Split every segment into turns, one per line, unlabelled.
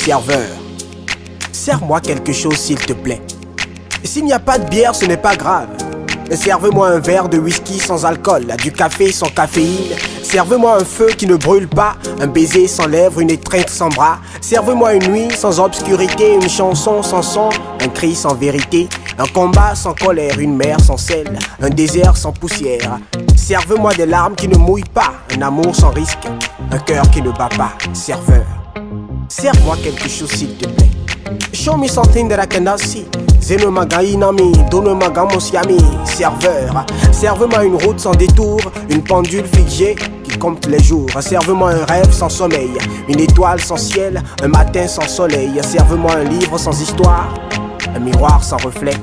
Serveur, sers-moi quelque chose s'il te plaît. S'il n'y a pas de bière, ce n'est pas grave. Servez-moi un verre de whisky sans alcool, du café sans caféine. Servez-moi un feu qui ne brûle pas, un baiser sans lèvres, une étreinte sans bras. Servez-moi une nuit sans obscurité, une chanson sans son, un cri sans vérité. Un combat sans colère, une mer sans sel, un désert sans poussière. Servez-moi des larmes qui ne mouillent pas, un amour sans risque, un cœur qui ne bat pas. Serveur, serve-moi quelque chose s'il te plaît. Show me something that I cannot see. Zeno magainami, donne magamosiami. Serveur, serve-moi une route sans détour, une pendule figée qui compte les jours. Serve-moi un rêve sans sommeil, une étoile sans ciel, un matin sans soleil. Serve-moi un livre sans histoire, un miroir sans reflet,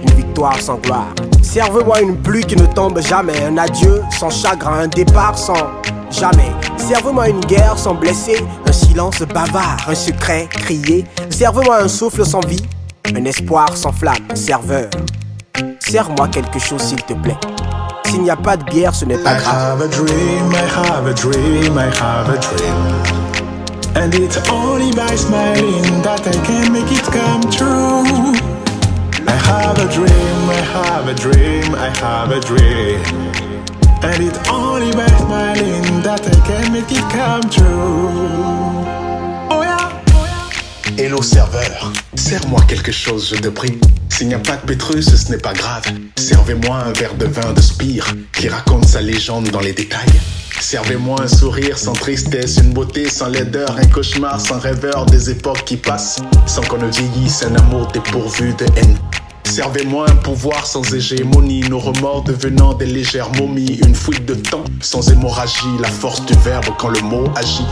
une victoire sans gloire. Serve-moi une pluie qui ne tombe jamais, un adieu sans chagrin, un départ sans jamais. Serve-moi une guerre sans blessé, un silence bavard, un secret crié. Serve-moi un souffle sans vie, un espoir sans flamme. Serveur, serre-moi quelque chose s'il te plaît. S'il n'y a pas de bière, ce n'est pas grave.
I have a dream, I have a dream, I have a dream. And it's only by smiling that I can make it come true. I have a dream, I have a dream, I have a dream. And it's only by smiling that I can make it come true. Oh yeah, oh yeah.
Hello serveur, serre-moi quelque chose je te prie. S'il n'y a pas de Pétrus, ce n'est pas grave. Servez-moi un verre de vin de Spire qui raconte sa légende dans les détails. Servez-moi un sourire sans tristesse, une beauté sans laideur, un cauchemar sans rêveur, des époques qui passent sans qu'on ne vieillisse, un amour dépourvu de haine. Servez-moi un pouvoir sans hégémonie, nos remords devenant des légères momies, une fuite de temps sans hémorragie, la force du verbe quand le mot agit.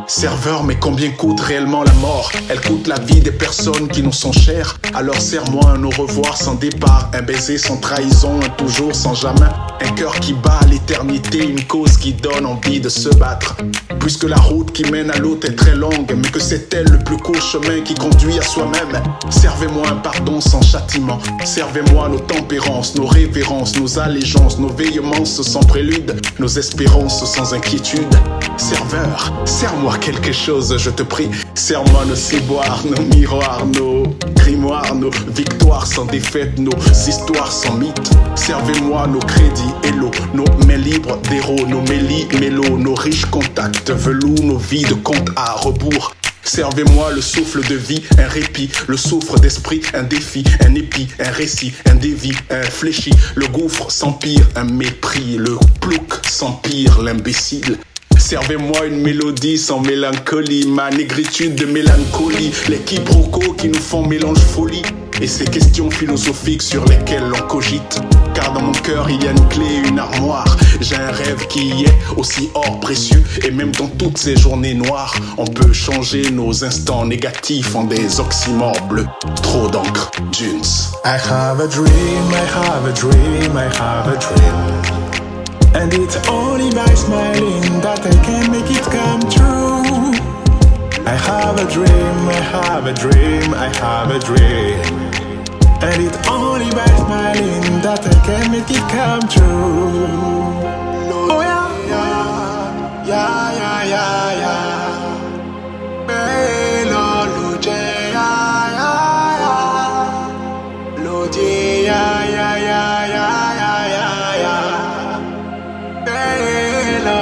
Serveur, mais combien coûte réellement la mort? Elle coûte la vie des personnes qui nous sont chères. Alors serre-moi un au revoir sans départ, un baiser sans trahison, un toujours sans jamais. Un cœur qui bat à l'éternité, une cause qui donne envie de se battre. Puisque la route qui mène à l'autre est très longue, mais que c'est elle le plus court chemin qui conduit à soi-même. Servez-moi un pardon sans châtiment. Servez-moi nos tempérances, nos révérences, nos allégeances, nos veillemances sans prélude, nos espérances sans inquiétude. Serveur, serre-moi quelque chose, je te prie. Serre-moi nos ciboires, nos miroirs, nos grimoires, nos victoires sans défaite, nos histoires sans mythe. Servez-moi nos crédits, hello, nos mains libres d'héros, nos mélis, mélos, nos riches contacts, velours, nos vies de compte à rebours. Servez-moi le souffle de vie, un répit, le souffle d'esprit, un défi, un épi, un récit, un dévi, un fléchi, le gouffre sans pire, un mépris, le plouc sans pire, l'imbécile. Servez-moi une mélodie sans mélancolie, ma négritude de mélancolie, les quiproquos qui nous font mélange folie, et ces questions philosophiques sur lesquelles l'on cogite. Car dans mon cœur il y a une clé, une armoire, j'ai un rêve qui y est aussi or précieux, et même dans toutes ces journées noires, on peut changer nos instants négatifs en des oxymores bleus. Trop d'encre, Junes.
I have a dream, I have a dream, I have a dream. And it's only by smiling that I can make it come true. I have a dream, I have a dream, I have a dream. And it's only by smiling that I can make it come true. Oh yeah, yeah, yeah, yeah, yeah, yeah. Bello, Luce, yeah, yeah, yeah. Luce, yeah, yeah, yeah, yeah, yeah, yeah. Hello,